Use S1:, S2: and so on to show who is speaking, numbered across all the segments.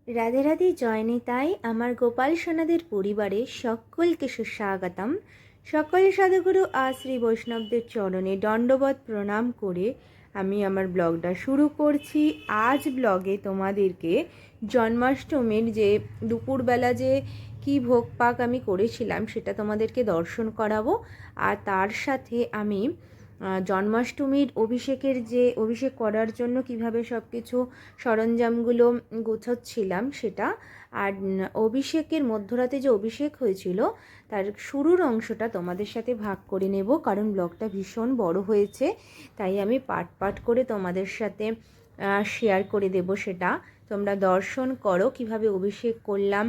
S1: রাধে রাধে জয় নিতাই। আমার গোপাল সোনাদের পরিবারে সকলকে সুস্বাগতম। সকল সাধুগুরু আর শ্রী বৈষ্ণবদের চরণে দণ্ডবত প্রণাম করে আমি আমার ব্লগটা শুরু করছি। আজ ব্লগে তোমাদেরকে জন্মাষ্টমীর যে দুপুরবেলা যে কি ভোগ পাক আমি করেছিলাম সেটা তোমাদেরকে দর্শন করাবো। আর তার সাথে আমি জন্মাষ্টমীর অভিষেক করার জন্য কিভাবে সব কিছু সরঞ্জামগুলো গোছাচ্ছিলাম সেটা, আর অভিষেকের মধ্যরাতে যে অভিষেক হয়েছিল তার শুরুর অংশটা তোমাদের সাথে ভাগ করে নেব, কারণ ব্লগটা ভীষণ বড় হয়েছে, তাই আমি পার্ট পার্ট করে তোমাদের সাথে শেয়ার করে দেব। সেটা তোমরা দর্শন করো, কিভাবে অভিষেক করলাম,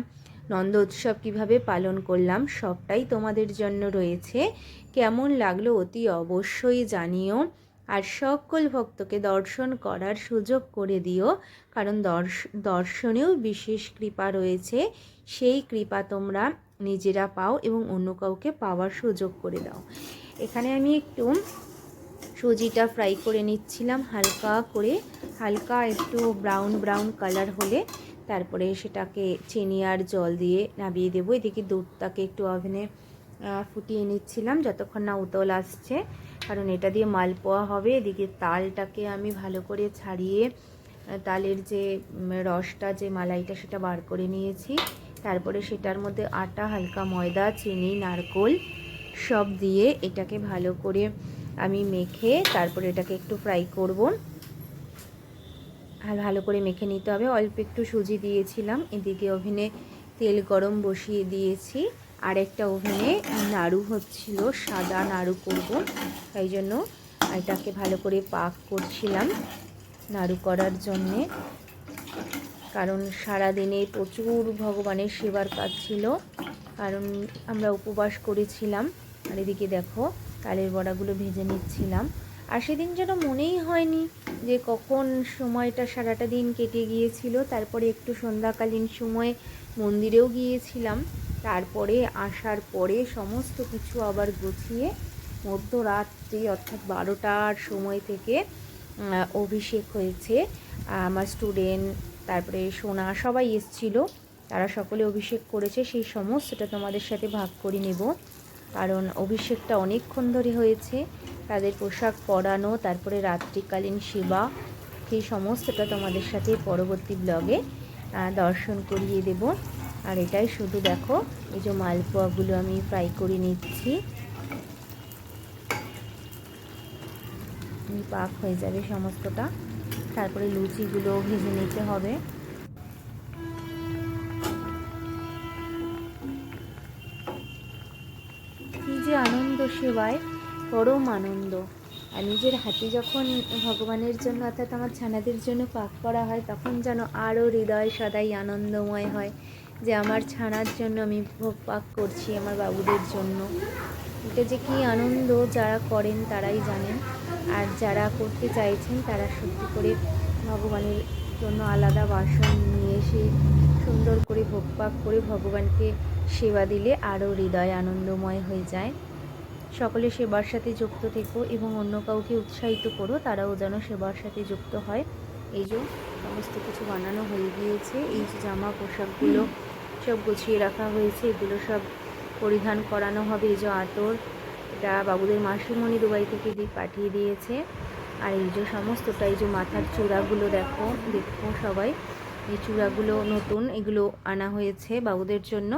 S1: নন্দ উৎসব কীভাবে পালন করলাম, সবটাই তোমাদের জন্য রয়েছে। কেমন লাগলো অতি অবশ্যই জানিও, আর সকল ভক্তকে দর্শন করার সুযোগ করে দিও, কারণ দর্শনেও বিশেষ কৃপা রয়েছে। সেই কৃপা তোমরা নিজেরা পাও এবং অন্য কাউকে পাওয়ার সুযোগ করে দাও। এখানে আমি একটু সুজিটা ফ্রাই করে নিচ্ছিলাম হালকা একটু ব্রাউন ব্রাউন কালার হলে তারপরে সেটাকে চিনি আর জল দিয়ে নামিয়ে দেবো। এদিকে দুধটাকে একটু ওভেনে ফুটিয়ে নিচ্ছিলাম যতক্ষণ না উতল আসছে, কারণ এটা দিয়ে মালপোয়া হবে। এদিকে তালটাকে আমি ভালো করে ছাড়িয়ে তালের যে রসটা, যে মালাইটা, সেটা বার করে নিয়েছি। তারপরে সেটার মধ্যে আটা, হালকা ময়দা, চিনি, নারকোল সব দিয়ে এটাকে ভালো করে আমি মেখে তারপরে এটাকে একটু ফ্রাই করব। আর ভালো করে মেখে নিতে হবে। অল্প একটু সুজি দিয়েছিলাম। এদিকে ওভেনে তেল গরম বসিয়ে দিয়েছি, আর একটা ওভেনে নাড়ু হচ্ছিল, সাদা নাড়ু করব, তাই জন্য এটাকে ভালো করে পাক করছিলাম নাড়ু করার জন্যে, কারণ সারাদিনে প্রচুর ভগবানের সেবার কাজ ছিল, কারণ আমরা উপবাস করেছিলাম। আর এদিকে দেখো তালের বড়াগুলো ভেজে নিচ্ছিলাম। আর সেদিন যেন মনেই হয়নি যে কখন সময়টা সারাটা দিন কেটে গিয়েছিল। তারপরে একটু সন্ধ্যাকালীন সময়ে মন্দিরেও গিয়েছিলাম। তারপরে আসার পরে সমস্ত কিছু আবার গুছিয়ে মধ্যরাত্রি অর্থাৎ 12টার সময় থেকে অভিষেক হয়েছে। আমার স্টুডেন্ট, তারপরে সোনা, সবাই এসেছিলো, তারা সকলে অভিষেক করেছে। সেই সমস্তটা তোমাদের সাথে ভাগ করে নেব, কারণ অভিষেকটা অনেকক্ষণ ধরে হয়েছে। তাদের পোশাক পরানো, তারপরে রাত্রিকালীন সেবা, সেই সমস্তটা তোমাদের সাথে পরবর্তী ব্লগে দর্শন করিয়ে দেব। আর এটাই শুধু দেখো, এই যে মালপোয়াগুলো আমি ফ্রাই করে নিচ্ছি, পাক হয়ে যাবে সমস্তটা। তারপরে লুচিগুলো ভেজে নিতে হবে। কি যে আনন্দ সেবায়, পরম আনন্দ। আর নিজের হাতে যখন ভগবানের জন্য অর্থাৎ আমার ছানাদের জন্য পাক করা হয়, তখন যেন আরও হৃদয় সদাই আনন্দময় হয় যে আমার ছানার জন্য আমি ভোগ পাক করছি, আমার বাবুদের জন্য। এটা যে কী আনন্দ, যারা করেন তারাই জানেন, আর যারা করতে চাইছেন তারা সত্যি করে ভগবানের জন্য আলাদা বাসন নিয়ে এসে সুন্দর করে ভোগ পাক করে ভগবানকে সেবা দিলে আরও হৃদয় আনন্দময় হয়ে যায়। সকলে সেবার সাথে যুক্ত থেকো এবং অন্য কাউকে উৎসাহিত করো, তারাও যেন সেবার সাথে যুক্ত হয়। এই যে সমস্ত কিছু বানানো হয়ে গিয়েছে। এই যে জামা পোশাকগুলো সব গুছিয়ে রাখা হয়েছে, এগুলো সব পরিধান করানো হবে। এই যে আতর, এটা বাবুদের মাসিমণি দুবাই থেকে পাঠিয়ে দিয়েছে। আর এই যে সমস্তটা, এই যে মাথার চূড়াগুলো দেখো সবাই, এই চূড়াগুলো নতুন, এগুলো আনা হয়েছে বাবুদের জন্য।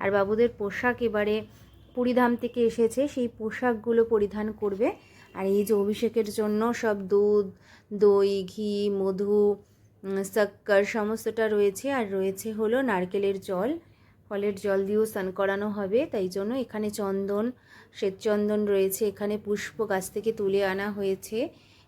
S1: আর বাবুদের পোশাক এবারে পুরীধাম থেকে এসেছে, সেই পোশাকগুলো পরিধান করবে। আর এই যে অভিষেকের জন্য সব দুধ, দই, ঘি, মধু, শক্কর সমস্তটা রয়েছে। আর রয়েছে হলো নারকেলের জল, ফলের জল দিয়েও স্নান করানো হবে। তাই জন্য এখানে চন্দন, শ্বেতচন্দন রয়েছে, এখানে পুষ্প গাছ থেকে তুলে আনা হয়েছে।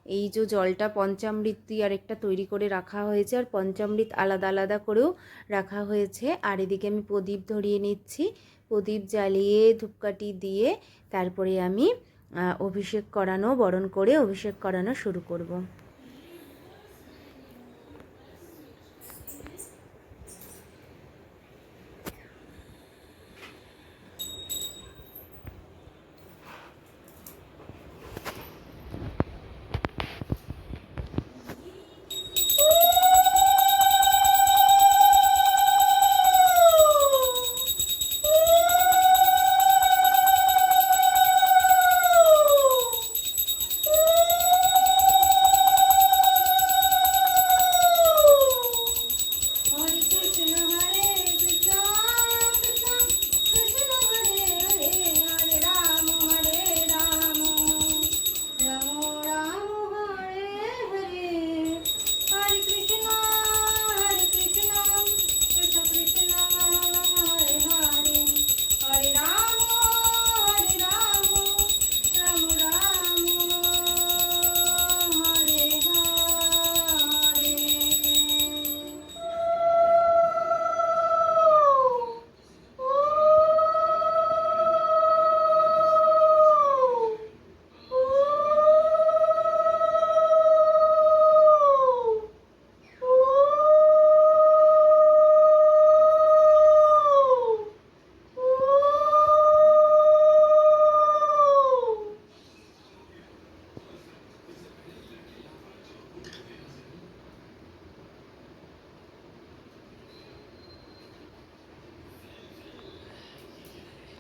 S1: এই যে জলটা পঞ্চামৃত দিয়ে আরেকটা তৈরি করে রাখা হয়েছে, আর পঞ্চামৃত আলাদা আলাদা করেও রাখা হয়েছে। আর এদিকে আমি প্রদীপ ধরিয়ে নিচ্ছি, প্রদীপ জ্বালিয়ে ধূপকাঠি দিয়ে তারপরে আমি বরণ করে অভিষেক করানো শুরু করব।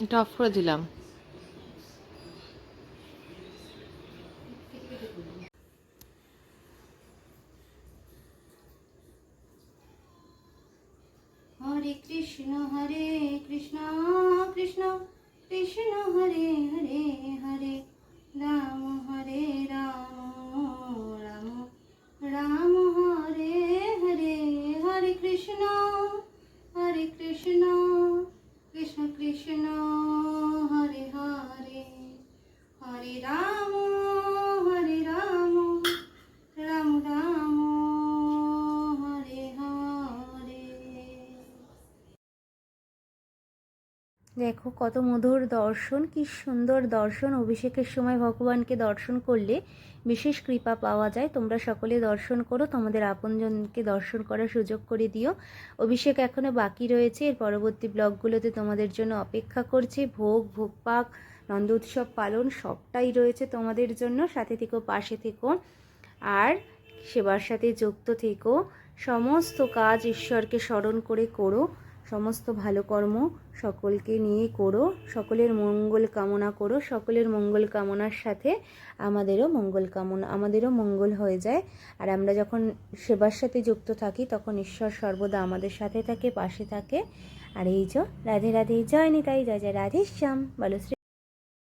S2: এটা অফ করে দিলাম।
S1: হরে কৃষ্ণ কৃষ্ণ কৃষ্ণ কৃষ্ণ হরে হরে হরে রাম হরে রাম রাম রাম হরে হরে হরে কৃষ্ণ কৃষ্ণ কৃষ্ণ হরে হরে হরে রাম রাম রাম হরে হরে। দেখো কত মধুর দর্শন, কি সুন্দর দর্শন। অভিষেকের সময় ভগবানকে দর্শন করলে বিশেষ কৃপা পাওয়া যায়। তোমরা সকলে দর্শন করো, তোমাদের আপনজনকে দর্শন করার সুযোগ করে দিও। অভিষেক এখনও বাকি রয়েছে, এর পরবর্তী ব্লগগুলোতে তোমাদের জন্য অপেক্ষা করছে। ভোগ পাক, নন্দ উৎসব পালন সবটাই রয়েছে তোমাদের জন্য। সাথে থেকো, পাশে থেকো, আর সেবার সাথে যুক্ত থেকো। সমস্ত কাজ ঈশ্বরকে স্মরণ করে করো, সমস্ত ভালো কর্ম সকলকে নিয়ে করো, সকলের মঙ্গল কামনা করো। সকলের মঙ্গল কামনার সাথে আমাদেরও মঙ্গল হয়ে যায়। আর আমরা যখন সেবার সাথে যুক্ত থাকি তখন ঈশ্বর সর্বদা আমাদের সাথে থাকে, পাশে থাকে। আর এই যে রাধে রাধে, জয় নিতাই, জয় জয় রাধেশ্যাম, বলো শ্রী